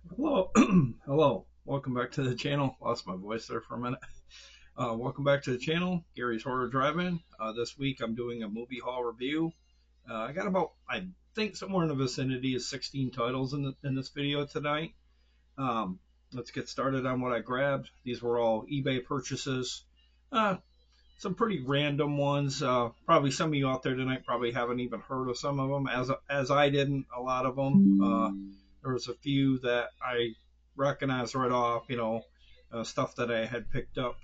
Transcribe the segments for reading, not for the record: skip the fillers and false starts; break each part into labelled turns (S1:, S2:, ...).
S1: Hello, hello. Welcome back to the channel. Lost my voice there for a minute. Welcome back to the channel, Gary's Horror Drive-In. This week I'm doing a movie haul review. I got about, I think, somewhere in the vicinity of 16 titles in this video tonight. Let's get started on what I grabbed. These were all eBay purchases. Uh, some pretty random ones. Probably some of you out there tonight probably haven't even heard of some of them, as I didn't. A lot of them. There was a few that I recognized right off. Stuff that I had picked up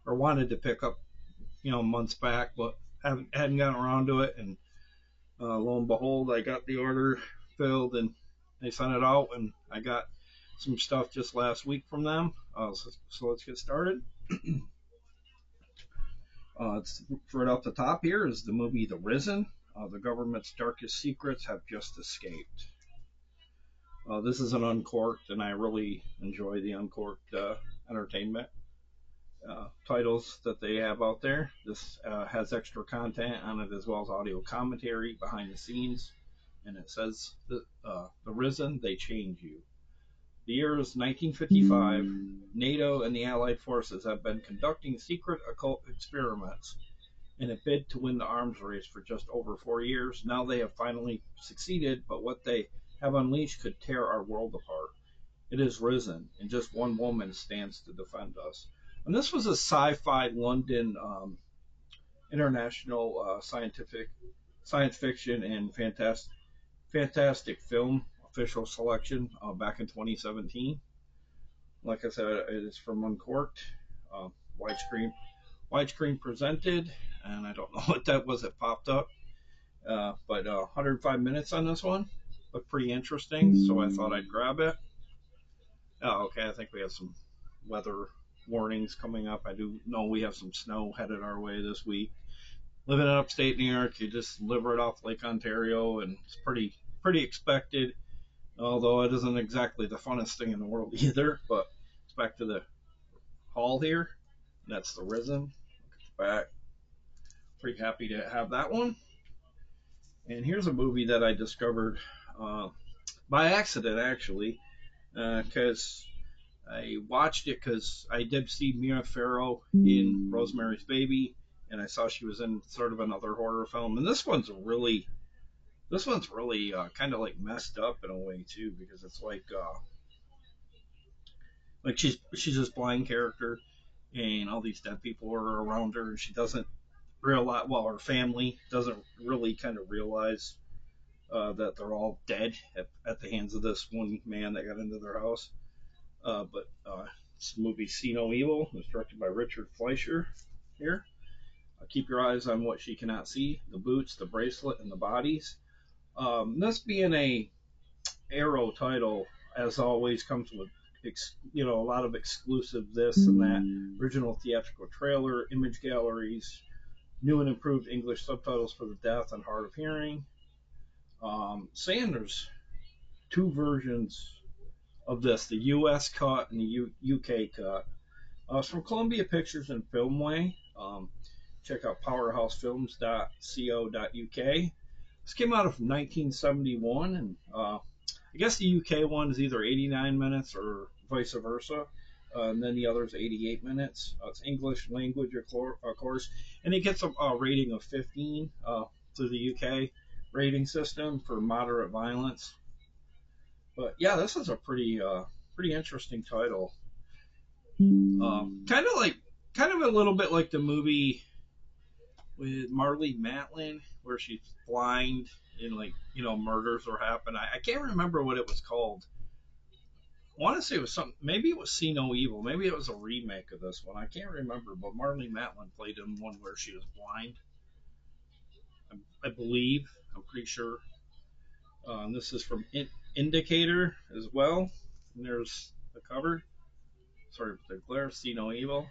S1: or wanted to pick up, months back, but hadn't gotten around to it. And lo and behold, I got the order filled and they sent it out, and I got some stuff just last week from them. So let's get started. It's right off the top here is the movie The Risen. The government's darkest secrets have just escaped. This is an uncorked, and I really enjoy the uncorked entertainment titles that they have out there. This has extra content on it as well as audio commentary behind the scenes, and it says The Risen, they change you. The year is 1955. NATO and the Allied forces have been conducting secret occult experiments in a bid to win the arms race for just over 4 years. Now they have finally succeeded, but what they have unleashed could tear our world apart. It is risen, and just one woman stands to defend us. And this was a sci-fi London international science fiction and fantastic film official selection back in 2017. Like I said, it is from Uncorked, uh, widescreen presented, and I don't know what that was that popped up, but 105 minutes on this one. Looked pretty interesting, so I thought I'd grab it. Oh, okay, I think we have some weather warnings coming up. I do know we have some snow headed our way this week. Living in upstate New York, you just live right off Lake Ontario, and it's pretty expected. Although it isn't exactly the funnest thing in the world either. But it's back to the haul here. That's The Risen. Look at the back. Pretty happy to have that one. And here's a movie that I discovered by accident, actually, because I watched it because I did see Mia Farrow in Rosemary's Baby, and I saw she was in sort of another horror film. And this one's really kind of like messed up in a way too, because it's like she's this blind character, and all these dead people are around her, and she doesn't realize. Well, her family doesn't really kind of realize that they're all dead at the hands of this one man that got into their house. But this movie, See No Evil, was directed by Richard Fleischer. Here, keep your eyes on what she cannot see: the boots, the bracelet, and the bodies. This being a Arrow title, as always, comes with a lot of exclusive this and that, original theatrical trailer, image galleries, new and improved English subtitles for the deaf and hard of hearing. Saying there's two versions of this, the US cut and the UK cut. It's from Columbia Pictures and Filmway. Check out powerhousefilms.co.uk. This came out of 1971, and I guess the UK one is either 89 minutes or vice versa, and then the other is 88 minutes. It's English language, of course, and it gets a rating of 15 through the UK rating system for moderate violence. But yeah, this is a pretty interesting title. Kind of a little bit like the movie with Marlee Matlin, where she's blind and murders are happening. I can't remember what it was called. I want to say it was something. Maybe it was See No Evil. Maybe it was a remake of this one. I can't remember. But Marlee Matlin played in one where she was blind. I believe. I'm pretty sure. This is from Indicator as well. And there's the cover. Sorry for the glare. See No Evil.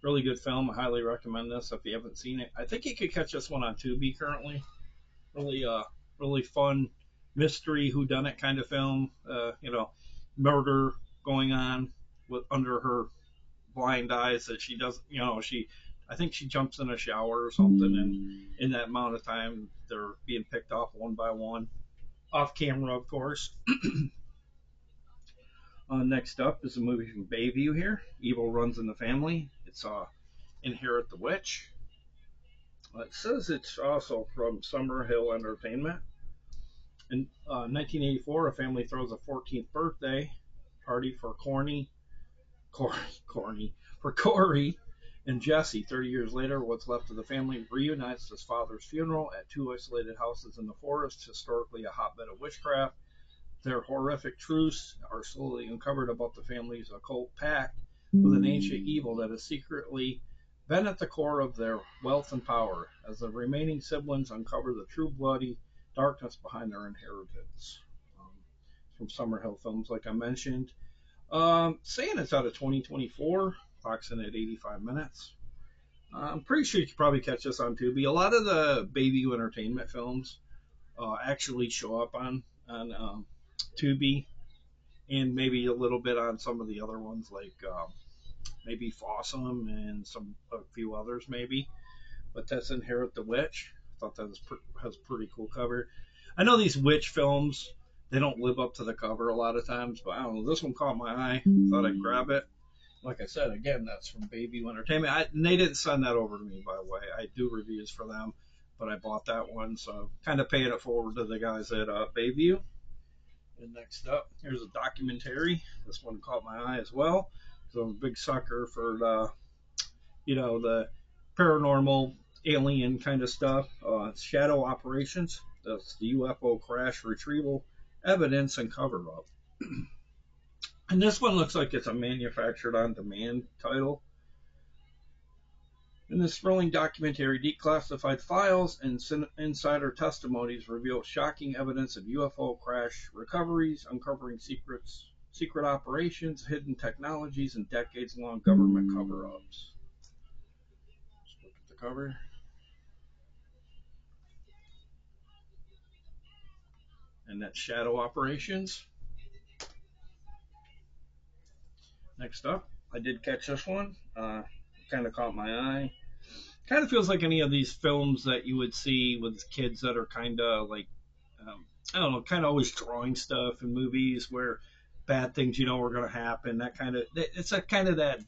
S1: Really good film. I highly recommend this if you haven't seen it. I think you could catch this one on Tubi currently. Really fun mystery whodunit kind of film. Murder going on under her blind eyes that she doesn't. I think she jumps in a shower or something, and in that amount of time, they're being picked off one by one, off camera, of course. Next up is a movie from Bayview here. Evil Runs in the Family. It's Inherit the Witch. It says it's also from Summerhill Entertainment. In 1984, a family throws a 14th birthday party for Corey and Jesse. 30 years later, what's left of the family reunites at his father's funeral at two isolated houses in the forest, historically a hotbed of witchcraft. Their horrific truths are slowly uncovered about the family's occult pact with an ancient evil that has secretly been at the core of their wealth and power, as the remaining siblings uncover the true bloody darkness behind their inheritance. From Summerhill Films, like I mentioned. Saying it's out of 2024, clocks in at 85 minutes. I'm pretty sure you could probably catch this on Tubi. A lot of the Bayview Entertainment films actually show up on Tubi, and maybe a little bit on some of the other ones, like maybe Fossum and a few others maybe. But that's Inherit the Witch. I thought that has a pretty cool cover. I know these witch films, they don't live up to the cover a lot of times, but I don't know. This one caught my eye. Thought I'd grab it. Like I said, again, that's from Bayview Entertainment. And they didn't send that over to me, by the way. I do reviews for them, but I bought that one, so kind of paying it forward to the guys at Bayview. And next up, here's a documentary. This one caught my eye as well. So I'm a big sucker for the paranormal alien kind of stuff. Shadow Operations. That's the UFO crash retrieval evidence and cover up. And this one looks like it's a manufactured on demand title. In this thrilling documentary, declassified files and insider testimonies reveal shocking evidence of UFO crash recoveries, uncovering secret operations, hidden technologies, and decades-long government cover-ups. Let's look at the cover. And that's Shadow Operations. Next up, I did catch this one. Kind of caught my eye. Kind of feels like any of these films that you would see with kids that are kind of like, I don't know, kind of always drawing stuff in movies where bad things, are going to happen. That kind of, it's a kind of that,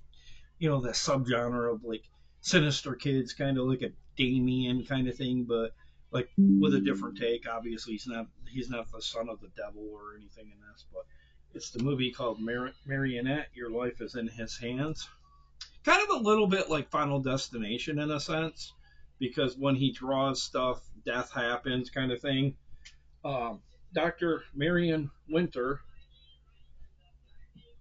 S1: that subgenre of like sinister kids, kind of like a Damien kind of thing, but like with a different take. Obviously, he's not the son of the devil or anything in this, but it's the movie called Marionette. Your life is in his hands. Kind of a little bit like Final Destination in a sense, because when he draws stuff, death happens, kind of thing. Dr. Marion Winter,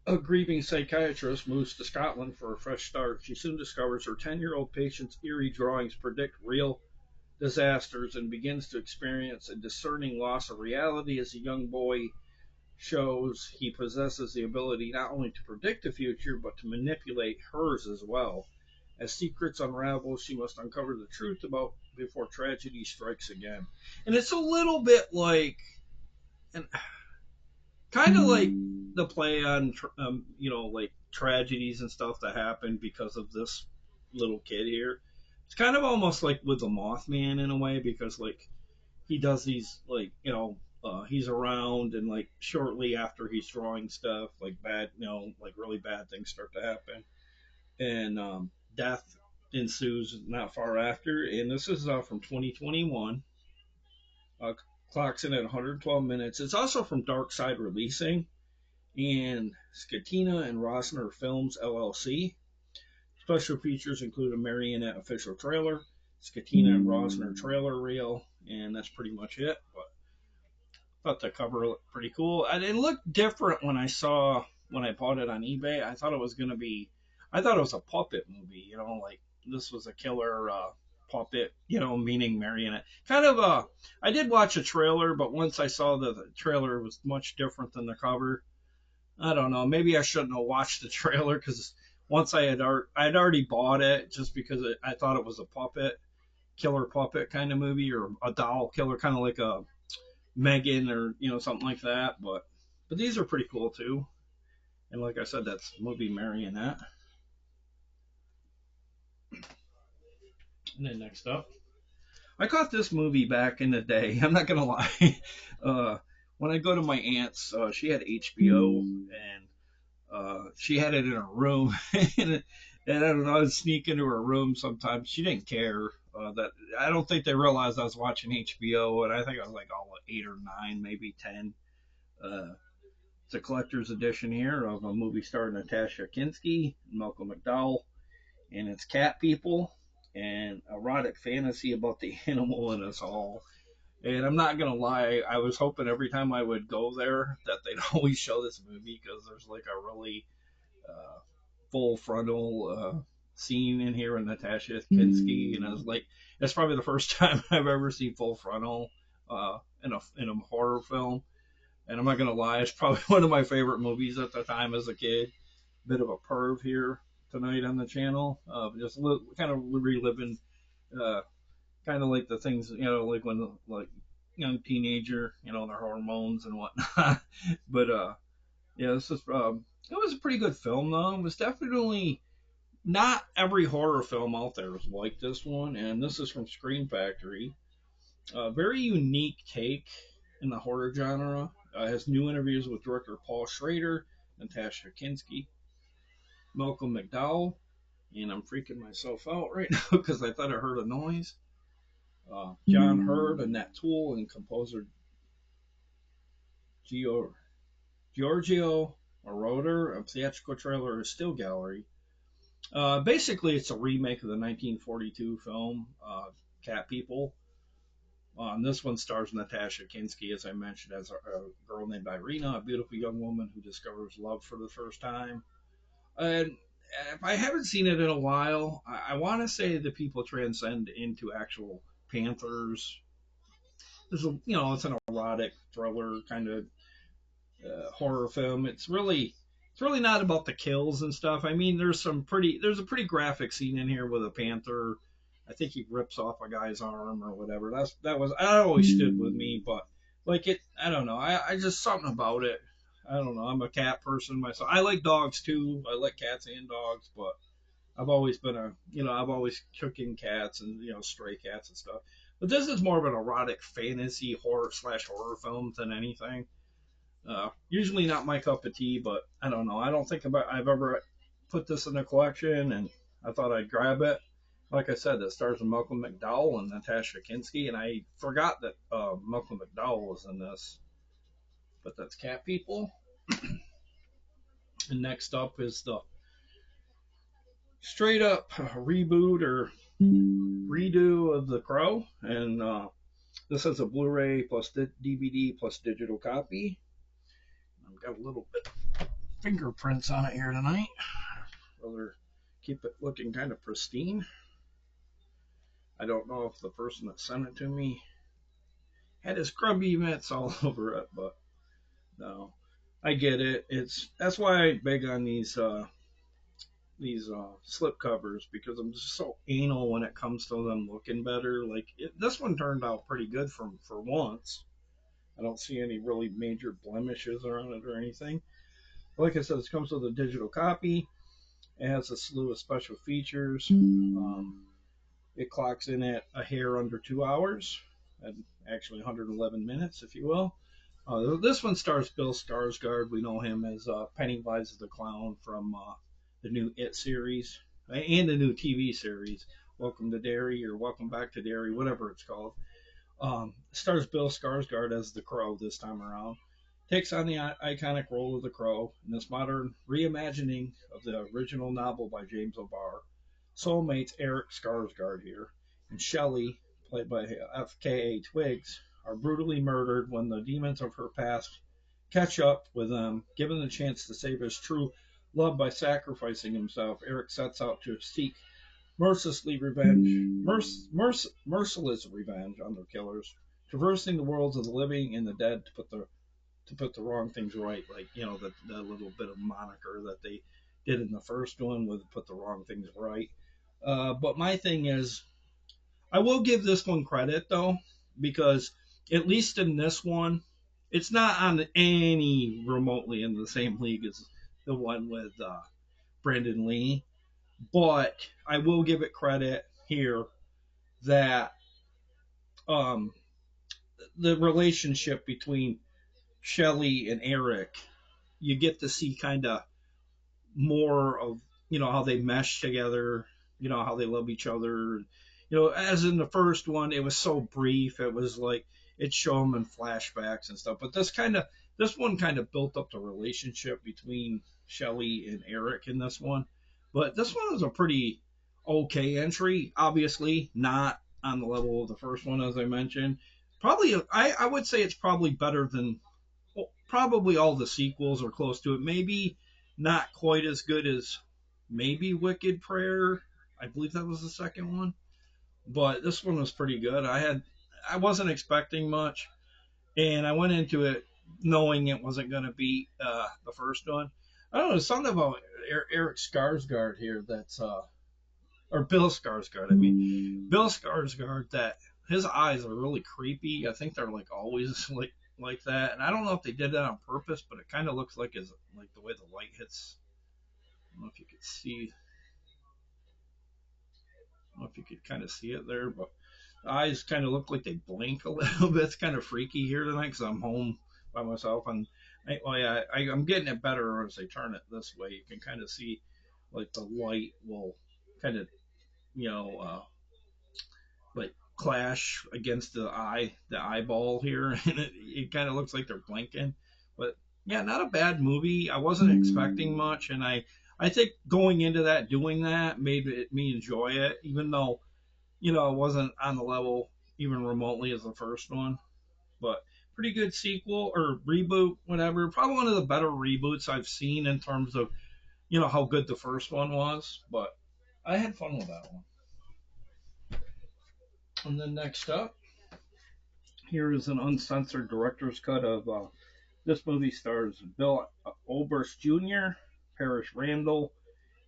S1: a grieving psychiatrist, moves to Scotland for a fresh start. She soon discovers her 10-year-old patient's eerie drawings predict real disasters and begins to experience a discerning loss of reality as a young boy shows he possesses the ability not only to predict the future, but to manipulate hers as well. As secrets unravel, she must uncover the truth about before tragedy strikes again. And it's a little bit like, and kind of like the play on, like tragedies and stuff that happen because of this little kid here. It's kind of almost like with the Mothman in a way, because like he does these like, he's around, and like shortly after he's drawing stuff, like bad, like really bad things start to happen, and death ensues not far after. And this is from 2021. Clocks in at 112 minutes. It's also from Dark Side Releasing and Scatina and Rosner Films LLC. Special features include a Marionette official trailer, Scatina and Rosner trailer reel, and that's pretty much it. But I thought the cover looked pretty cool. And it looked different when I bought it on eBay. I thought it was a puppet movie, like this was a killer puppet, meaning marionette. Kind of I did watch a trailer, but once I saw the trailer was much different than the cover. I don't know. Maybe I shouldn't have watched the trailer, because once I'd already bought it just because I thought it was a killer puppet kind of movie, or a doll killer, kind of like a Megan or something like that. But these are pretty cool too. And like I said, that's the movie Marionette. And then next up, I caught this movie back in the day. I'm not gonna lie. When I go to my aunt's, she had HBO, and She had it in her room, and I don't know, I would sneak into her room sometimes. She didn't care. That I don't think they realized I was watching HBO, and I think I was like all 8 or 9, maybe 10. Uh, it's a collector's edition here of a movie starring Natasha Kinski and Malcolm McDowell, and it's cat people and erotic fantasy about the animal in us all. And I'm not gonna lie, I was hoping every time I would go there that they'd always show this movie because there's like a really uh, full frontal scene in here with Natasha Kinski, and I was like, that's probably the first time I've ever seen full frontal in a horror film. And I'm not gonna lie, it's probably one of my favorite movies at the time as a kid. Bit of a perv here tonight on the channel, just kind of reliving, uh, kind of like the things like when like young teenager, their hormones and whatnot. But yeah, this is it was a pretty good film though. It was definitely not every horror film out there is like this one, and this is from Scream Factory. A very unique take in the horror genre. Has new interviews with director Paul Schrader, Natasha Kinski, Malcolm McDowell, and I'm freaking myself out right now because I thought I heard a noise. John Hurd, Annette Toole, and composer Giorgio Moroder of theatrical trailer or still gallery. Basically, it's a remake of the 1942 film Cat People. This one stars Natasha Kinski, as I mentioned, as a girl named Irina, a beautiful young woman who discovers love for the first time. And if I haven't seen it in a while, I want to say the people transcend into actual panthers. It's an erotic thriller kind of horror film. It's really not about the kills and stuff. I mean, there's a pretty graphic scene in here with a panther. I think he rips off a guy's arm or whatever. That always stood with me, but like it, I don't know. I just something about it. I don't know. I'm a cat person myself. I like dogs too. I like cats and dogs, but I've always been I've always cooking cats and stray cats and stuff. But this is more of an erotic fantasy horror/horror film than anything. Usually not my cup of tea, but I don't know. I don't think I've ever put this in a collection, and I thought I'd grab it. Like I said, it stars with Malcolm McDowell and Natasha Kinski, and I forgot that Malcolm McDowell was in this. But that's Cat People. And next up is the straight up reboot or redo of The Crow, and this is a Blu-ray plus DVD plus digital copy. I've got a little bit fingerprints on it here tonight. Rather keep it looking kind of pristine. I don't know if the person that sent it to me had his grubby mitts all over it, but no, I get it. That's why I beg on these slip covers because I'm just so anal when it comes to them looking better. This one turned out pretty good for once. I don't see any really major blemishes on it or anything. Like I said, this comes with a digital copy. It has a slew of special features. It clocks in at a hair under 2 hours, and actually 111 minutes, if you will. This one stars Bill Skarsgård. We know him as Pennywise the Clown from the new It series and the new TV series, Welcome to Derry or Welcome Back to Derry, whatever it's called. Stars Bill Skarsgård as the Crow this time around. Takes on the iconic role of the Crow in this modern reimagining of the original novel by James O'Barr. Soulmates Eric Skarsgård here and Shelley, played by FKA Twigs, are brutally murdered when the demons of her past catch up with them. Given the chance to save his true love by sacrificing himself, Eric sets out to seek merciless revenge on their killers, traversing the worlds of the living and the dead to put the wrong things right, like the little bit of moniker that they did in the first one with put the wrong things right. But my thing is, I will give this one credit though, because at least in this one, it's not on any remotely in the same league as the one with Brandon Lee. But I will give it credit here that um, the relationship between Shelley and Eric, you get to see kind of more of, how they mesh together, how they love each other. As in the first one, it was so brief. It was like it showed them in flashbacks and stuff. But this one kind of built up the relationship between Shelley and Eric in this one. But this one was a pretty okay entry. Obviously, not on the level of the first one, as I mentioned. Probably, I would say it's probably better than, well, probably all the sequels are close to it. Maybe not quite as good as maybe Wicked Prayer. I believe that was the second one, but this one was pretty good. I wasn't expecting much, and I went into it knowing it wasn't going to be the first one. I don't know, something about Eric Skarsgård here that's or Bill Skarsgård. I mean, Bill Skarsgård. That his eyes are really creepy. I think they're like always like that, and I don't know if they did that on purpose, but it kind of looks like like the way the light hits. I don't know if you could see. I don't know if you could kind of see it there, but the eyes kind of look like they blink a little bit. It's kind of freaky here tonight because I'm home by myself, and I'm getting it better as I turn it this way. You can kind of see like the light will kind of, you know uh, like clash against the eyeball here, and it kind of looks like they're blinking. But yeah, not a bad movie. I wasn't expecting much, and I think going into that, doing that, made me enjoy it, even though it wasn't on the level even remotely as the first one. But pretty good sequel or reboot, whatever. Probably one of the better reboots I've seen in terms of how good the first one was. But I had fun with that one. And then next up, here is an uncensored director's cut of this movie. Stars Bill Oberst Jr., Parrish Randall,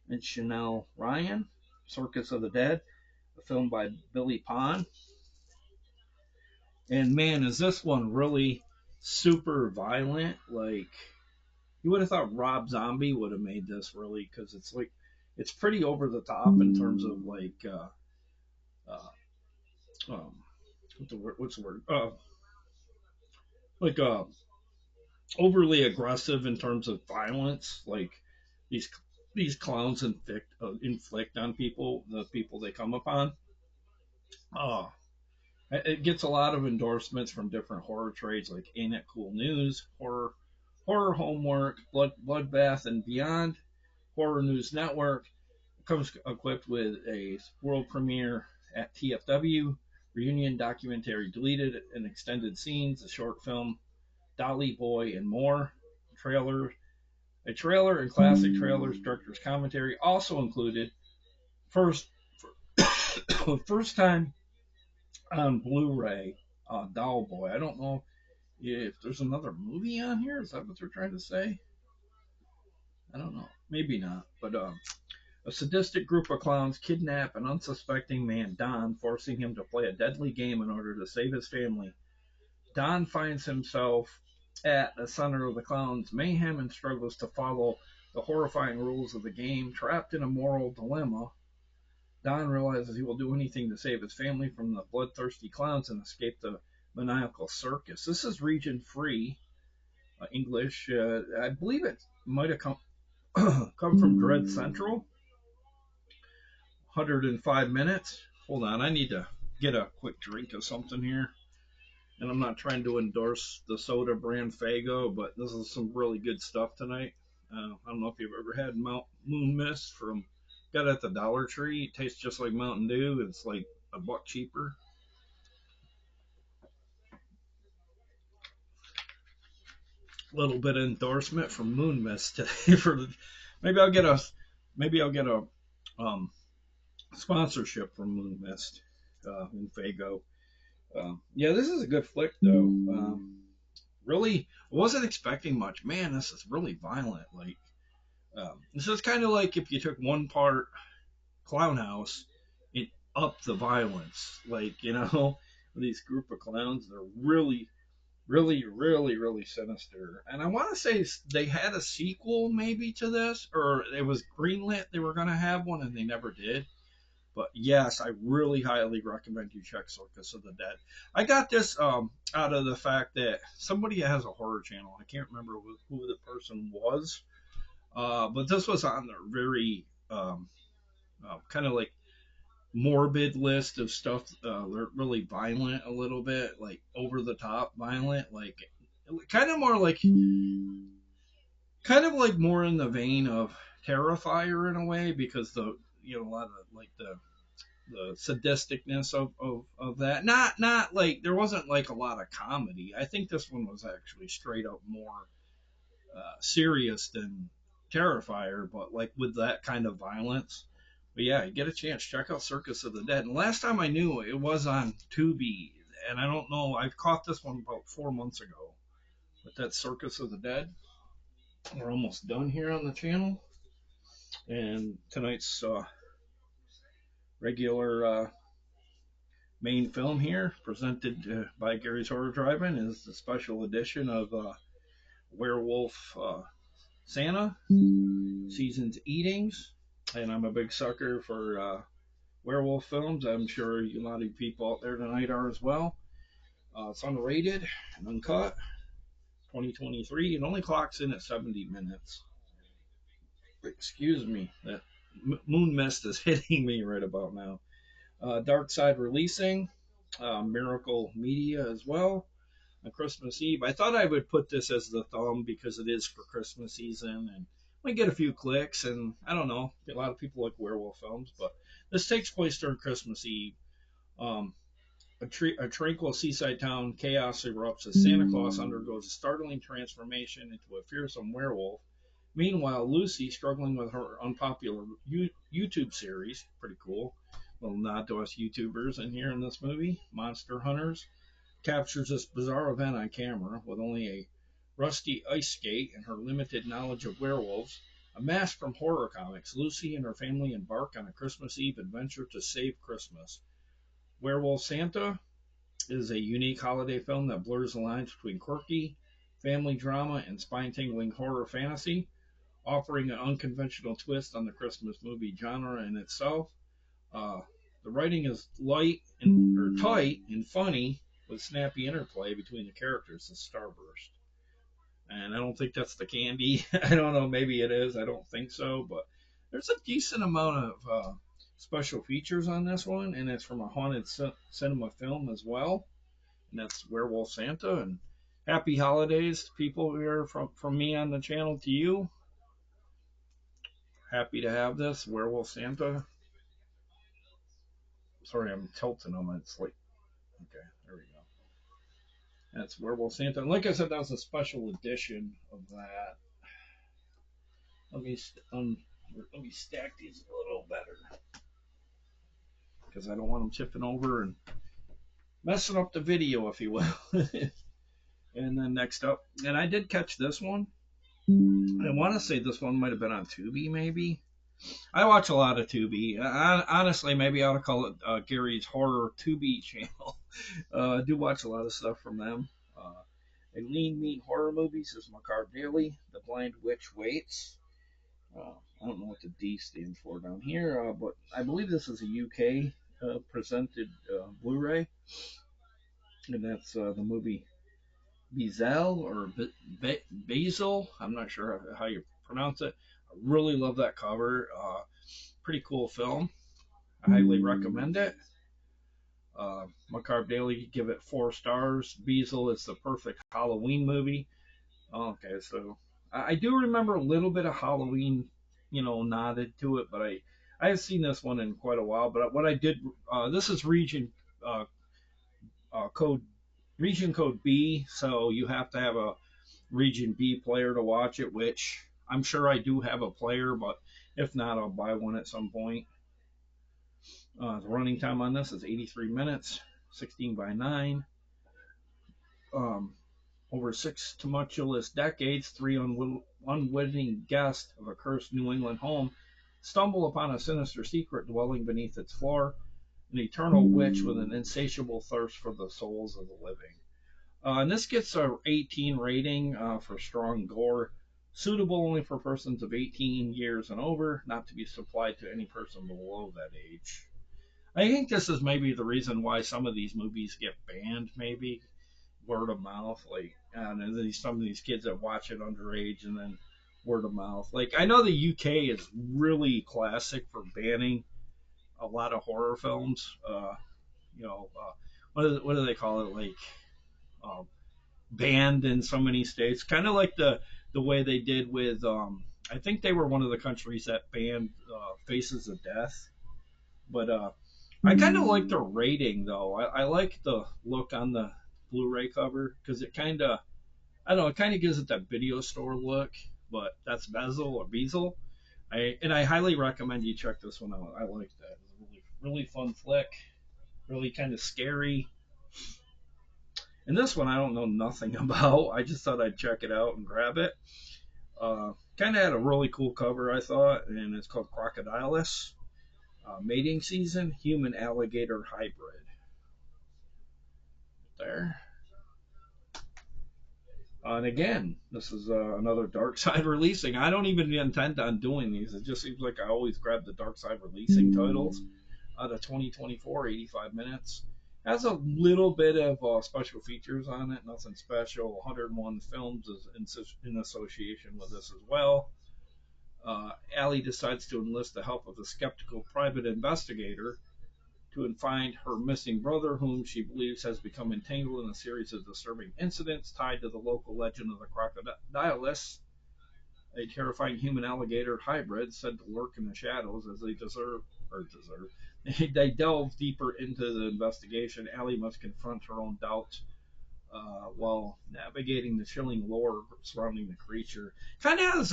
S1: and Chanel Ryan. Circus of the Dead, a film by Billy Pond. And man, is this one really super violent? Like, you would have thought Rob Zombie would have made this, really, because it's pretty over the top in terms of like uh, um, what's the word? Like overly aggressive in terms of violence. Like these these clowns inflict on people, the people they come upon. Oh, it gets a lot of endorsements from different horror trades like Ain't It Cool News, Horror Homework, Bloodbath and Beyond, Horror News Network. It comes equipped with a world premiere at TFW, reunion documentary deleted and extended scenes, a short film, Dolly Boy, and more. Trailer, a trailer and classic trailers, director's commentary also included. First, first time on Blu-ray, Doll Boy. I don't know if there's another movie on here. Is that what they're trying to say? I don't know. Maybe not. But a sadistic group of clowns kidnap an unsuspecting man, Don, forcing him to play a deadly game in order to save his family. Don finds himself at the center of the clown's mayhem and struggles to follow the horrifying rules of the game. Trapped in a moral dilemma, Don realizes he will do anything to save his family from the bloodthirsty clowns and escape the maniacal circus. This is region free English. I believe it might have come from Dread Central. 105 minutes. Hold on, I need to get a quick drink of something here. And I'm not trying to endorse the soda brand Faygo, but this is some really good stuff tonight. I don't know if you've ever had Moon Mist from, got it at the Dollar Tree. It tastes just like Mountain Dew. It's like $1 cheaper. A little bit of endorsement from Moon Mist today for maybe I'll get a um, sponsorship from Moon Mist in Faygo. Yeah, this is a good flick though. Really, I wasn't expecting much. Man, this is really violent. Like, this is kind of like if you took one part Clown House and up the violence. Like, these group of clowns, they're really, really, really, really sinister. And I want to say they had a sequel maybe to this, or it was greenlit. They were going to have one, and they never did. But yes, I really highly recommend you check Circus of the Dead. I got this out of the fact that somebody has a horror channel. I can't remember who the person was. But this was on the very kind of like morbid list of stuff, really violent, a little bit like over the top violent, like kind of more like kind of like more in the vein of Terrifier in a way, because the a lot of like the sadisticness of that. Not like there wasn't like a lot of comedy. I think this one was actually straight up more serious than Terrifier, but like with that kind of violence. But yeah, you get a chance, check out Circus of the Dead. And last time I knew, it was on Tubi, and I don't know. I caught this one about 4 months ago. But that's Circus of the Dead. We're almost done here on the channel, and tonight's regular main film here, presented by Gary's Horror Drive-In, is the special edition of Werewolf Santa Season's Eatings. And I'm a big sucker for werewolf films. I'm sure a lot of people out there tonight are as well. It's unrated and uncut. 2023. It only clocks in at 70 minutes. Excuse me, that moon mist is hitting me right about now. Dark Side releasing, Miracle Media as well on Christmas Eve. I thought I would put this as the thumb because it is for Christmas season, and we get a few clicks, and I don't know, a lot of people like werewolf films, but this takes place during Christmas Eve. Um, a tranquil seaside town, chaos erupts as Santa Claus undergoes a startling transformation into a fearsome werewolf. Meanwhile, Lucy, struggling with her unpopular YouTube series, pretty cool, little nod to us YouTubers in here in this movie, Monster Hunters, captures this bizarre event on camera with only a rusty ice skate and her limited knowledge of werewolves. A mask from horror comics, Lucy and her family embark on a Christmas Eve adventure to save Christmas. Werewolf Santa is a unique holiday film that blurs the lines between quirky family drama and spine-tingling horror fantasy, offering an unconventional twist on the Christmas movie genre in itself. The writing is tight and funny, with snappy interplay between the characters. The starburst, and I don't think that's the candy. I don't know, maybe it is. I don't think so, but there's a decent amount of special features on this one, and it's from a haunted cinema film as well, and that's Werewolf Santa. And happy holidays, people here from me on the channel to you. Happy to have this Werewolf Santa. Sorry, I'm tilting them. It's like, okay, there we go. That's Werewolf Santa. And like I said, that was a special edition of that. Let me stack these a little better, because I don't want them tipping over and messing up the video, if you will. And then next up, and I did catch this one. I want to say this one might have been on Tubi, maybe. I watch a lot of Tubi. Honestly, maybe I ought to call it Gary's Horror Tubi channel. I do watch a lot of stuff from them. A lean, mean horror movies is Macabre Daily. The Blind Witch Waits. I don't know what the D stands for down here, but I believe this is a UK presented Blu-ray, and that's the movie Bezel or Basil. I'm not sure how you pronounce it. I really love that cover. Pretty cool film. I highly recommend it. Macabre Daily give it 4 stars. Bezel is the perfect Halloween movie. Okay, so I do remember a little bit of Halloween, nodded to it, but I have seen this one in quite a while. But what I did, this is code region code B, so you have to have a region B player to watch it, which I'm sure I do have a player, but if not, I'll buy one at some point. The running time on this is 83 minutes, 16:9. Over 6 tumultuous decades, 3 unwitting guests of a cursed New England home stumble upon a sinister secret dwelling beneath its floor, an eternal witch with an insatiable thirst for the souls of the living. And this gets a 18 rating for strong gore, suitable only for persons of 18 years and over, not to be supplied to any person below that age. I think this is maybe the reason why some of these movies get banned, maybe word of mouth, like some of these kids that watch it underage and then word of mouth. Like I know the UK is really classic for banning a lot of horror films. You know, what do they call it? Like uh, banned in so many states, kind of like the way they did with. I think they were one of the countries that banned Faces of Death, but I kind of like the rating though. I like the look on the Blu-ray cover because it kind of, I don't know, it kind of gives it that video store look, but that's bezel or bezel. I highly recommend you check this one out. I like that. It's a really fun flick, really kind of scary. And this one I don't know nothing about. I just thought I'd check it out and grab it. Kind of had a really cool cover, I thought, and it's called 𝙂𝙍𝙍-𝙃𝙤𝙍-𝙃𝙤 Mating Season Human Alligator Hybrid. There. And again, this is another Dark Side releasing. I don't even intend on doing these. It just seems like I always grab the Dark Side releasing titles out of 2024, 85 minutes. Has a little bit of special features on it, nothing special. 101 films is in association with this as well. Allie decides to enlist the help of a skeptical private investigator to find her missing brother, whom she believes has become entangled in a series of disturbing incidents tied to the local legend of the crocodiles, a terrifying human alligator hybrid said to lurk in the shadows as they delve deeper into the investigation. Allie must confront her own doubts while navigating the chilling lore surrounding the creature. Kind of has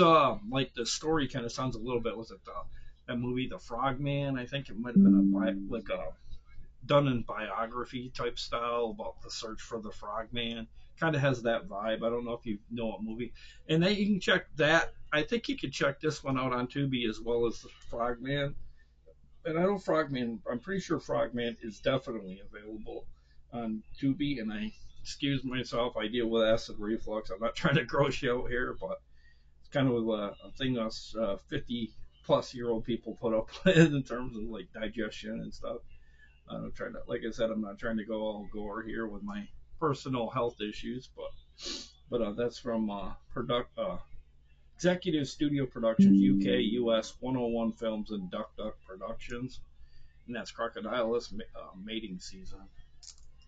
S1: like the story kind of sounds a little bit, was it that movie The Frogman? I think it might have been a done in biography type style about the search for the Frogman. Kind of has that vibe. I don't know if you know what movie. And then you can check that. I think you could check this one out on Tubi as well as the Frogman. And I know Frogman. I'm pretty sure Frogman is definitely available on Tubi. And I excuse myself. I deal with acid reflux. I'm not trying to gross you out here, but it's kind of a thing us 50-plus-year-old people put up with in terms of like digestion and stuff. I'm trying to, like I said, I'm not trying to go all gore here with my personal health issues, but that's from Executive Studio Productions UK, US, 101 Films, and Duck Duck Productions, and that's 𝙂𝙍𝙍 Mating Season.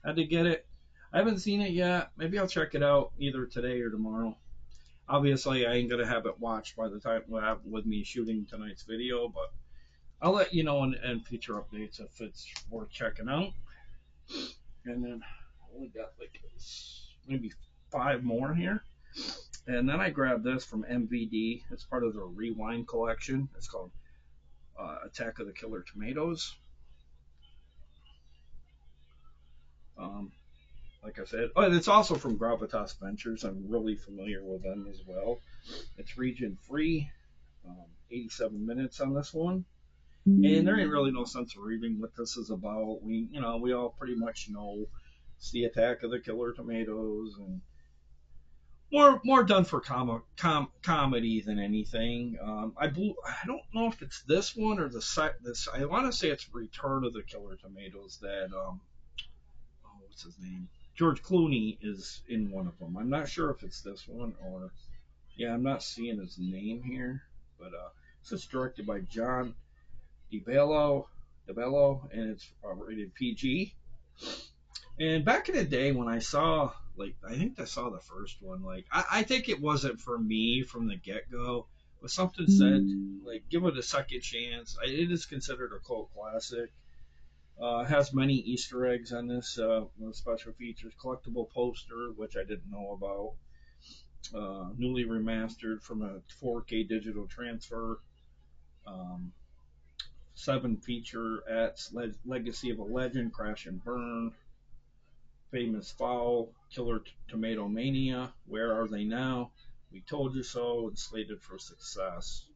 S1: Had to get it. I haven't seen it yet. Maybe I'll check it out either today or tomorrow. Obviously, I ain't gonna have it watched by the time we have with me shooting tonight's video, but I'll let you know in future updates if it's worth checking out. And then I only got like maybe 5 more here. And then I grabbed this from MVD. It's part of the Rewind collection. It's called Attack of the Killer Tomatoes. Like I said, and it's also from Gravitas Ventures. I'm really familiar with them as well. It's region free. 87 minutes on this one. And there ain't really no sense of reading what this is about. We all pretty much know it's the Attack of the Killer Tomatoes, and more done for comedy than anything. I don't know if it's this one or this. I want to say it's Return of the Killer Tomatoes. That what's his name? George Clooney is in one of them. I'm not sure if it's this one or I'm not seeing his name here, but this is directed by John 𝙂𝙖𝙍𝙍, and it's rated PG. And back in the day when I saw, I think I saw the first one, I think it wasn't for me from the get-go, but something said, give it a second chance. It is considered a cult classic. It has many Easter eggs on this, special features, collectible poster, which I didn't know about, newly remastered from a 4K digital transfer, 7 featurettes, Legacy of a Legend, Crash and Burn, Famous Foul, Killer Tomato Mania, Where Are They Now, We Told You So, and Slated for Success.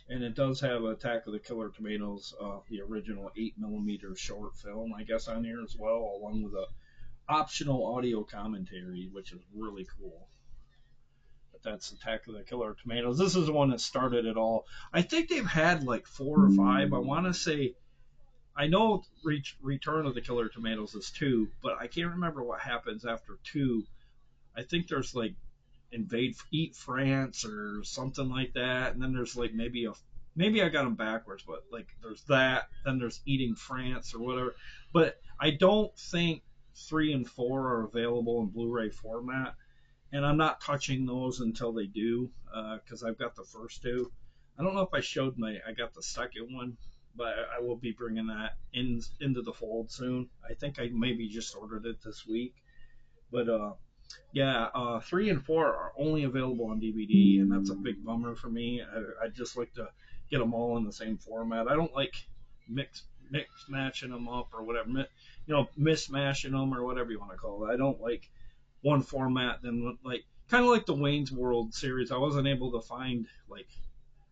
S1: And it does have Attack of the Killer Tomatoes, the original 8mm short film, I guess, on here as well, along with a optional audio commentary, which is really cool. That's Attack of the Killer Tomatoes. This is the one that started it all. I think they've had 4 or 5. I want to say, I know Return of the Killer Tomatoes is 2, but I can't remember what happens after 2. I think there's eat France or something like that. And then there's like maybe I got them backwards, but like there's that. Then there's eating France or whatever. But I don't think 3 and 4 are available in Blu-ray format, and I'm not touching those until they do, because I've got the first two. I don't know if I got the second one, but I will be bringing that into the fold soon. I think I maybe just ordered it this week, but yeah, 3 and 4 are only available on DVD, and that's a big bummer for me. I just like to get them all in the same format. I don't like mix matching them up or whatever, mismashing them or whatever you want to call it. I don't like one format then like kind of like the Wayne's World series. I wasn't able to find like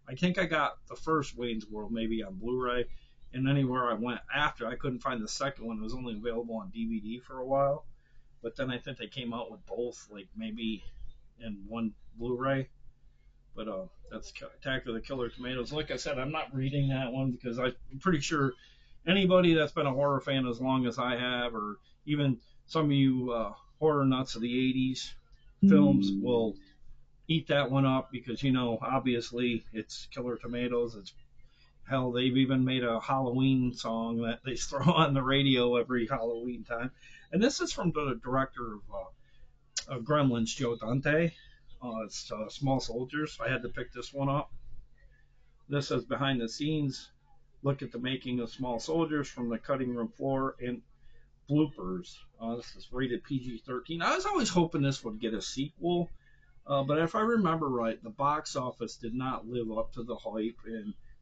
S1: I think I got the first Wayne's World maybe on Blu-ray, and anywhere I went after I couldn't find the second one. It was only available on DVD for a while. But then I think they came out with both, like maybe in one Blu-ray. But that's Attack of the Killer Tomatoes. Like I said, I'm not reading that one because I'm pretty sure anybody that's been a horror fan as long as I have, or even some of you horror nuts of the 80s films, will eat that one up because, obviously it's Killer Tomatoes. It's hell, they've even made a Halloween song that they throw on the radio every Halloween time. And this is from the director of Gremlins, Joe Dante. It's Small Soldiers. I had to pick this one up. This is behind the scenes. Look at the making of Small Soldiers from the cutting room floor and bloopers. This is rated PG-13. I was always hoping this would get a sequel, but if I remember right, the box office did not live up to the hype,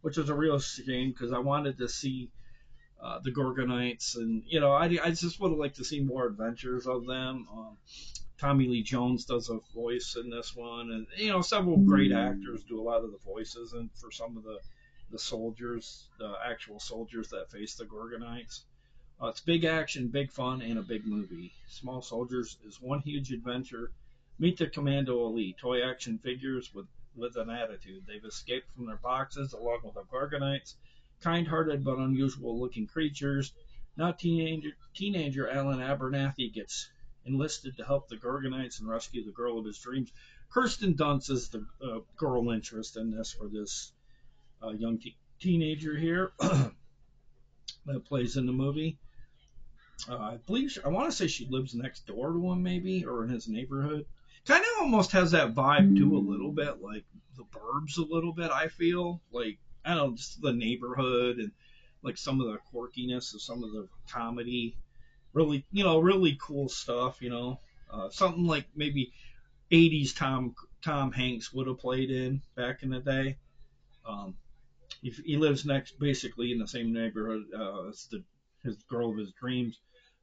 S1: which is a real shame because I wanted to see the Gorgonites, and I just would have liked to see more adventures of them. Tommy Lee Jones does a voice in this one, and several great actors do a lot of the voices, and for some of the soldiers, the actual soldiers that face the Gorgonites. It's big action, big fun, and a big movie. Small Soldiers is one huge adventure. Meet the Commando Elite, toy action figures with an attitude. They've escaped from their boxes along with the Gorgonites, kind-hearted but unusual-looking creatures. Now teenager Alan Abernathy gets enlisted to help the Gorgonites and rescue the girl of his dreams. Kirsten Dunst is the girl interest in this for this young teenager here that plays in the movie. I believe I want to say she lives next door to him, maybe, or in his neighborhood. Kind of almost has that vibe too, a little bit like the Burbs, a little bit. I feel like I don't know, just the neighborhood and like some of the quirkiness of some of the comedy. Really, really cool stuff. Something like maybe 80s Tom Hanks would have played in back in the day. Um, he lives basically in the same neighborhood as his girl of his dreams.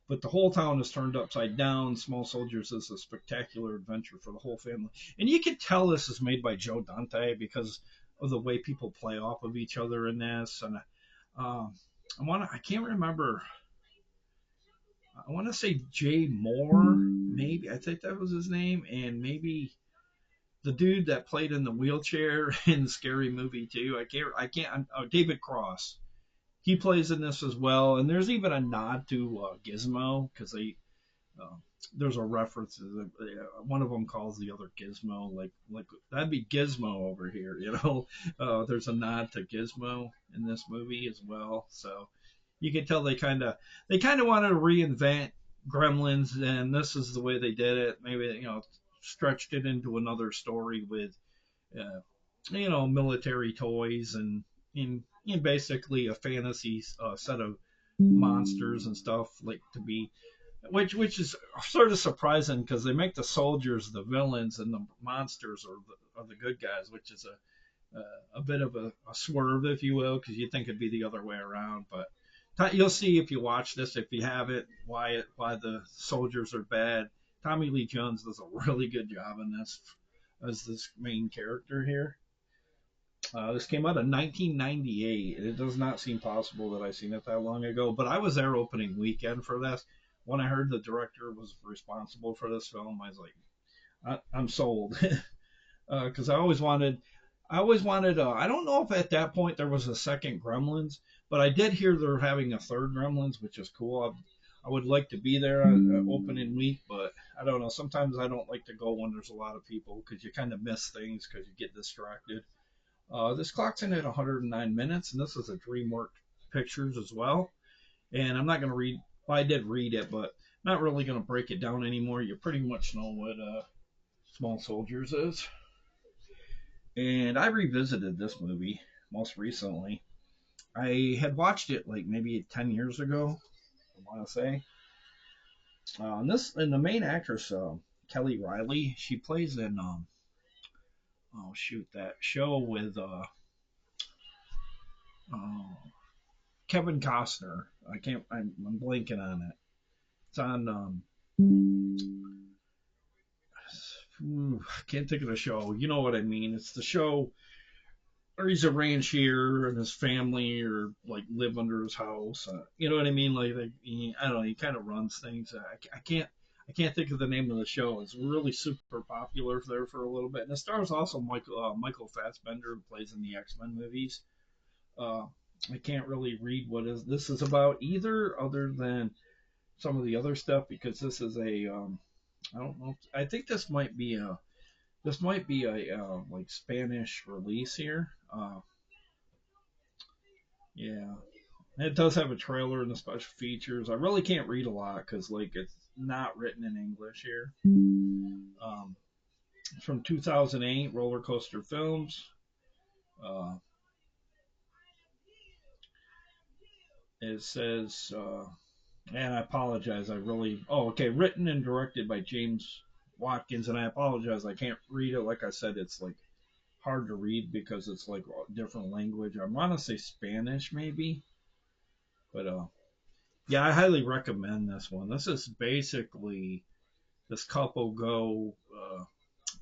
S1: But the whole town is turned upside down. Small Soldiers is a spectacular adventure for the whole family. And you can tell this is made by Joe Dante because of the way people play off of each other in this. And I can't remember. I want to say Jay Moore, maybe. I think that was his name. And maybe the dude that played in the wheelchair in Scary Movie 2. David Cross. He plays in this as well, and there's even a nod to Gizmo because there's a reference. One of them calls the other Gizmo, like that'd be Gizmo over here, There's a nod to Gizmo in this movie as well, so you can tell they kind of wanted to reinvent Gremlins, and this is the way they did it. Maybe stretched it into another story with military toys and basically a fantasy set of monsters and stuff, like to be, which is sort of surprising because they make the soldiers the villains and the monsters are the good guys, which is a bit of a swerve, if you will, because you think it'd be the other way around. But you'll see if you watch this, if you haven't, why the soldiers are bad. Tommy Lee Jones does a really good job in this as this main character here. This came out in 1998. It does not seem possible that I've seen it that long ago, but I was there opening weekend for this. When I heard the director was responsible for this film, I was like, I'm sold. Because I always wanted, I don't know if at that point there was a second Gremlins, but I did hear they're having a third Gremlins, which is cool. I would like to be there on opening week, but I don't know. Sometimes I don't like to go when there's a lot of people because you kind of miss things because you get distracted. This clock's in at 109 minutes, and this is a DreamWorks Pictures as well. And I'm not going to read. Well, I did read it, but not really going to break it down anymore. You pretty much know what Small Soldiers is. And I revisited this movie most recently. I had watched it like maybe 10 years ago, I want to say. And the main actress, Kelly Riley, she plays in oh shoot, that show with uh, Kevin Costner. I'm blanking on it. It's on I can't think of the show. You know what I mean? It's the show where he's a rancher and his family or like live under his house. You know what I mean? I don't know. He kind of runs things. I can't think of the name of the show. It's really super popular there for a little bit, and it stars also Michael Fassbender, who plays in the X-Men movies. Uh, I can't really read what this is about either, other than some of the other stuff because this is a I don't know. I think this might be a like Spanish release here. Yeah, it does have a trailer and the special features. I really can't read a lot because like it's not written in English here. Um, it's from 2008, Roller Coaster Films. Uh, it says, and I apologize. I really. Oh, okay. Written and directed by James Watkins, and I apologize. I can't read it. Like I said, it's like hard to read because it's like a different language. I want to say Spanish maybe, but yeah, I highly recommend this one. This is basically this couple go.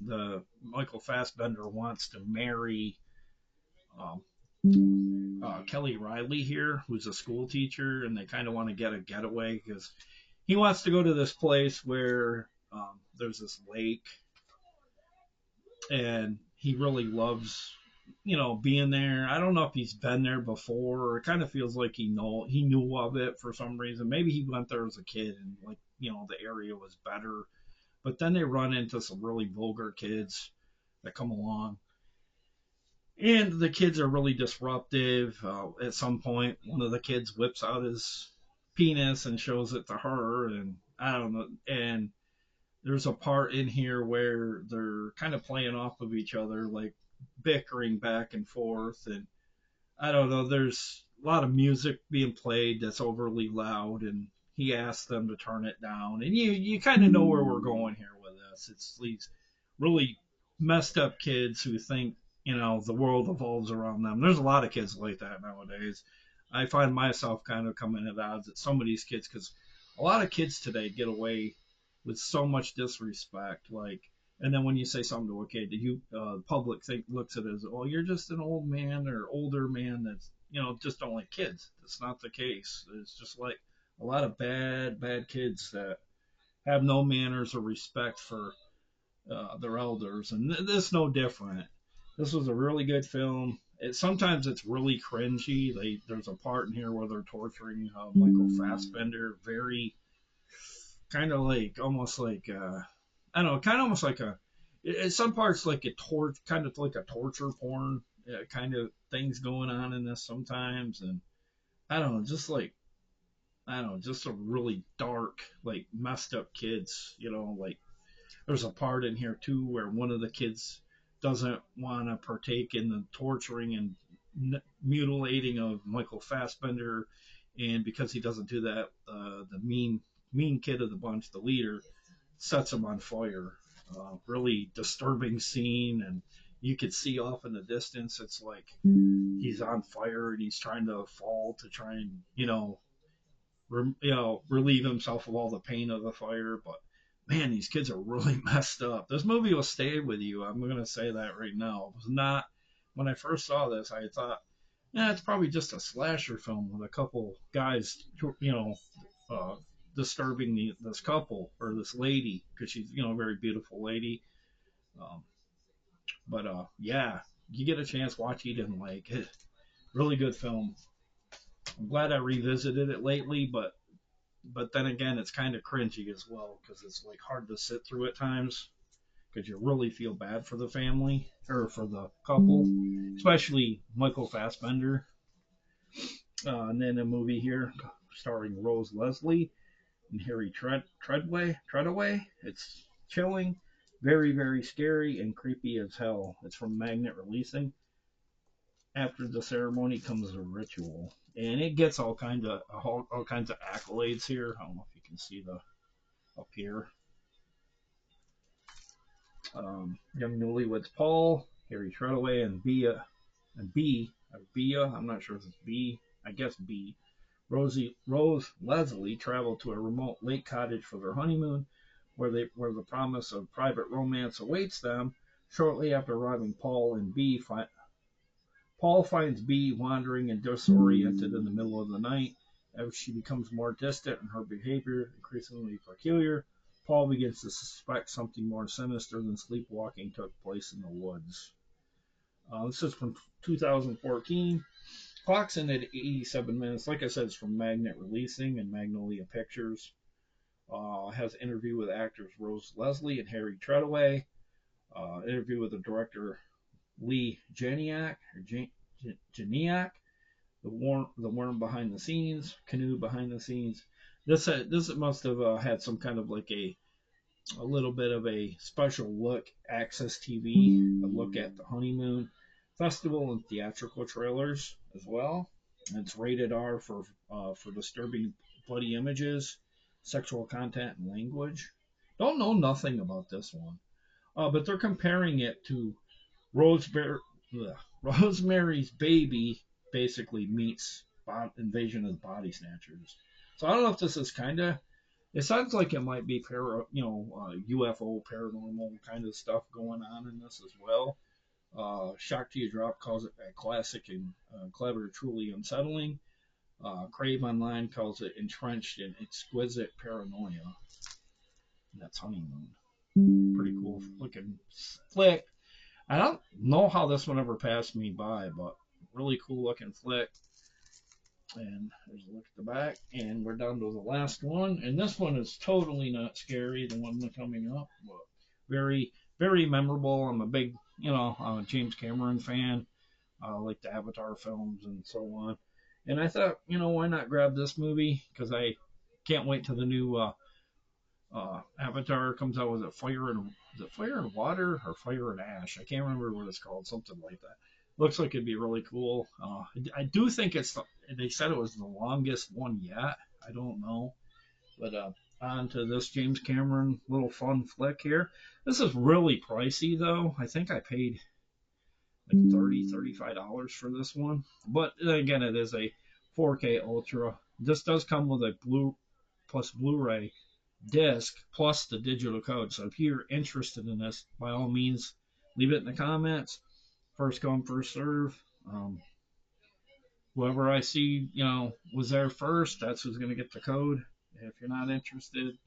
S1: The Michael Fassbender wants to marry um, Kelly Riley here, who's a school teacher, and they kind of want to get a getaway because he wants to go to this place where there's this lake, and he really loves, being there. I don't know if he's been there before, or it kind of feels like he knew of it for some reason. Maybe he went there as a kid and like the area was better. But then they run into some really vulgar kids that come along, and the kids are really disruptive. At some point, one of the kids whips out his penis and shows it to her, and I don't know. And there's a part in here where they're kind of playing off of each other, like bickering back and forth. And I don't know, there's a lot of music being played that's overly loud, and he asks them to turn it down. And you kind of know where we're going here with this. It's these really messed up kids who think, the world evolves around them. There's a lot of kids like that nowadays. I find myself kind of coming at odds at some of these kids because a lot of kids today get away with so much disrespect. Like, and then when you say something to a kid, the public looks at it as, oh, you're just an old man or older man that's just don't like kids. That's not the case. It's just like a lot of bad kids that have no manners or respect for their elders, and this is no different. This was a really good film. Sometimes it's really cringy. There's a part in here where they're torturing Michael Fassbender, very kind of like almost like I don't know, kind of almost like some parts like kind of like a torture porn kind of things going on in this sometimes, and I don't know, just like I don't know, just a really dark, like messed up kids, like there's a part in here too where one of the kids doesn't want to partake in the torturing and mutilating of Michael Fassbender, and because he doesn't do that, the mean kid of the bunch, the leader, sets him on fire. Really disturbing scene, and you could see off in the distance. It's like he's on fire and he's trying to fall to try and relieve himself of all the pain of the fire. But man, these kids are really messed up. This movie will stay with you. I'm gonna say that right now. It was not when I first saw this. I thought, yeah, it's probably just a slasher film with a couple guys, uh, disturbing this couple or this lady because she's a very beautiful lady. Um, but yeah, you get a chance, watch Eden Lake. Really good film. I'm glad I revisited it lately, but but then again, it's kind of cringy as well because it's like hard to sit through at times because you really feel bad for the family or for the couple, especially Michael Fassbender. And then a movie here starring Rose Leslie and Harry Treadaway. It's chilling, very, very scary, and creepy as hell. It's from Magnet Releasing. After the ceremony comes a ritual, and it gets all kinds of accolades here. I don't know if you can see the up here. Young newlyweds Paul, Harry Treadaway, and Bea. I'm not sure if it's B. I guess B. Rose Leslie travel to a remote lake cottage for their honeymoon, where the promise of private romance awaits them. Shortly after arriving, Paul finds Bea wandering and disoriented in the middle of the night. As she becomes more distant and her behavior increasingly peculiar, Paul begins to suspect something more sinister than sleepwalking took place in the woods. This is from 2014. Clocks in at 87 minutes. Like I said, it's from Magnet Releasing and Magnolia Pictures. Has an interview with actors Rose Leslie and Harry Treadaway. Interview with the director Lee Janiak, the worm behind the scenes, Canoe behind the scenes. This must have had some kind of like a little bit of a special look, Access TV, a look at the honeymoon festival and theatrical trailers as well. And it's rated R for disturbing bloody images, sexual content, and language. Don't know nothing about this one, but they're comparing it to Rosemary, Rosemary's Baby basically meets Invasion of the Body Snatchers. So I don't know if this is kind of. It sounds like it might be UFO paranormal kind of stuff going on in this as well. Shock to Your Drop calls it a classic and clever, truly unsettling. Crave Online calls it entrenched in exquisite paranoia. And that's Honeymoon. Pretty cool looking flick. I don't know how this one ever passed me by, but really cool looking flick. And there's a look at the back, and we're down to the last one. And this one is totally not scary, the one coming up, but very, very memorable. I'm a big, I'm a James Cameron fan. I like the Avatar films and so on. And I thought, why not grab this movie? Because I can't wait till the new Avatar comes out. Is it Fire and Water or Fire and Ash? I can't remember what it's called, something like that. Looks like it'd be really cool. I do think they said it was the longest one yet. I don't know. But on to this James Cameron little fun flick here. This is really pricey, though. I think I paid like $35 for this one. But again, it is a 4K Ultra. This does come with a Blu-ray disc plus the digital code. So if you're interested in this, by all means, leave it in the comments. First come, first serve. Whoever I see, was there first, that's who's going to get the code. If you're not interested,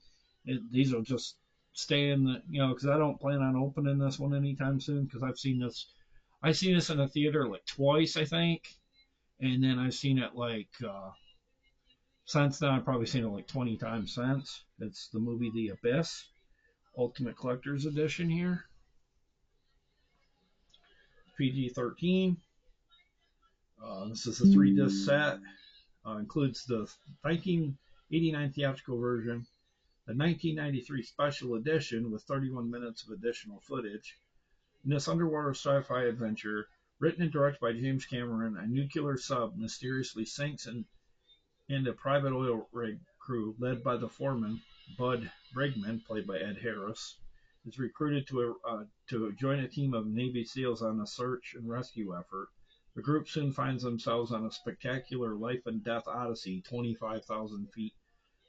S1: these will just stay in the, because I don't plan on opening this one anytime soon because I've seen this in a theater like twice, I think. And then I've seen it like, since then, I've probably seen it like 20 times since. It's the movie The Abyss, Ultimate Collector's Edition here. PG-13. This is a 3-disc set. Includes the 1989 theatrical version, the 1993 special edition with 31 minutes of additional footage. In this underwater sci-fi adventure, written and directed by James Cameron, a nuclear sub mysteriously sinks into a private oil rig crew led by the foreman, Bud Brigman, played by Ed Harris, is recruited to join a team of Navy SEALs on a search and rescue effort. The group soon finds themselves on a spectacular life and death odyssey 25,000 feet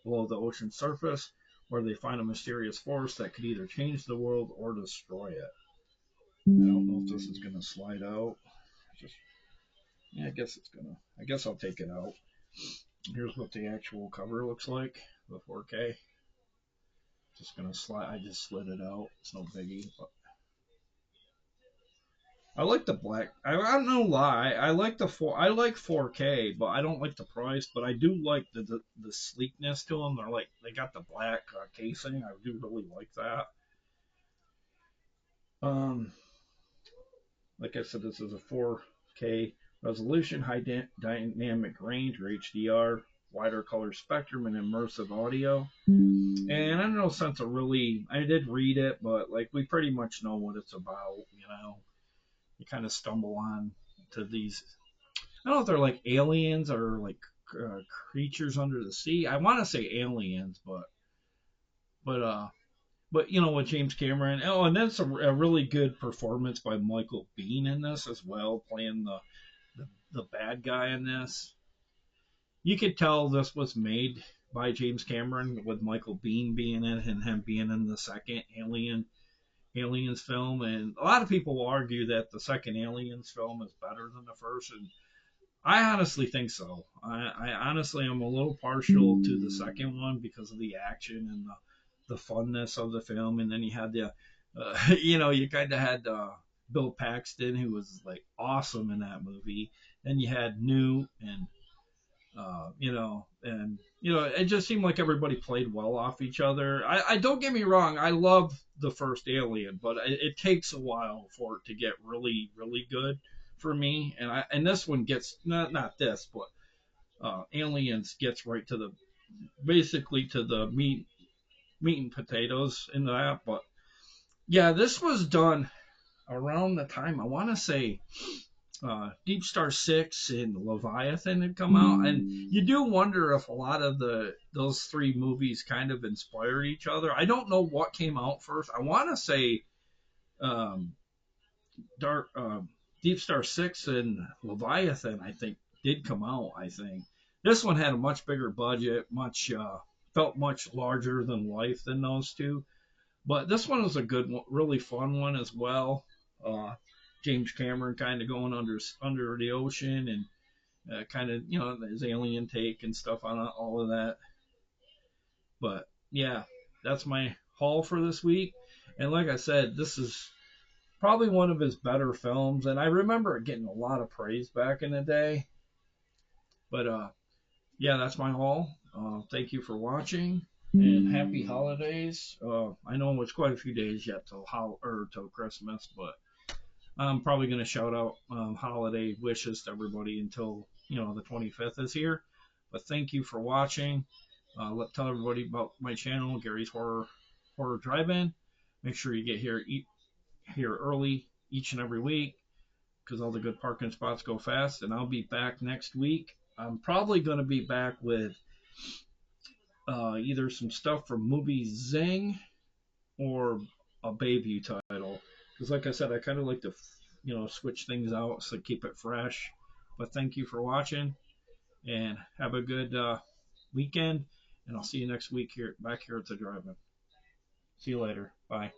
S1: below the ocean surface, where they find a mysterious force that could either change the world or destroy it. I don't know if this is going to slide out. I guess I'll take it out. Here's what the actual cover looks like, the 4K. Just going to slide. I just slid it out. It's no biggie. But I like the black. I don't know why. I like the four. I like 4K, but I don't like the price. But I do like the sleekness to them. They're like they got the black casing. I do really like that. Um, like I said, this is a 4K resolution, high dynamic range or HDR, wider color spectrum, and immersive audio. And I don't know sense of really. I did read it, but like we pretty much know what it's about. You kind of stumble on to these. I don't know if they're like aliens or like uh, creatures under the sea. I want to say aliens, but with James Cameron. Oh, and that's a really good performance by Michael Biehn in this as well, playing the bad guy in this. You could tell this was made by James Cameron with Michael Biehn being in it and him being in the second Aliens film. And a lot of people will argue that the second Aliens film is better than the first, and I honestly think so. I honestly am a little partial to the second one because of the action and the funness of the film. And then you had you kind of had Bill Paxton, who was like awesome in that movie. Then you had Newt and it just seemed like everybody played well off each other. I don't get me wrong, I love the first Alien, but it takes a while for it to get really, really good for me. And this one gets not this, but Aliens gets right to the basically to the meat and potatoes in that. But yeah, this was done around the time I want to say Deep Star Six and Leviathan had come out, and you do wonder if a lot of those three movies kind of inspired each other. I don't know what came out first. I want to say um, Dark Deep Star Six and Leviathan, I think, did come out. I think this one had a much bigger budget, much felt much larger than life than those two. But this one was a good one, really fun one as well. Uh, James Cameron kind of going under the ocean and kind of his alien take and stuff on all of that. But yeah, that's my haul for this week. And like I said, this is probably one of his better films, and I remember it getting a lot of praise back in the day. But yeah, that's my haul. Thank you for watching, and happy holidays. I know it's quite a few days yet till Christmas, but I'm probably going to shout out holiday wishes to everybody until the 25th is here. But thank you for watching. Tell everybody about my channel, Gary's Horror Drive-In. Make sure you get here early each and every week because all the good parking spots go fast. And I'll be back next week. I'm probably going to be back with either some stuff from movie Zing or a Bayview title. Because like I said, I kind of like to switch things out so keep it fresh. But thank you for watching and have a good weekend. And I'll see you next week back here at the drive-in. See you later. Bye.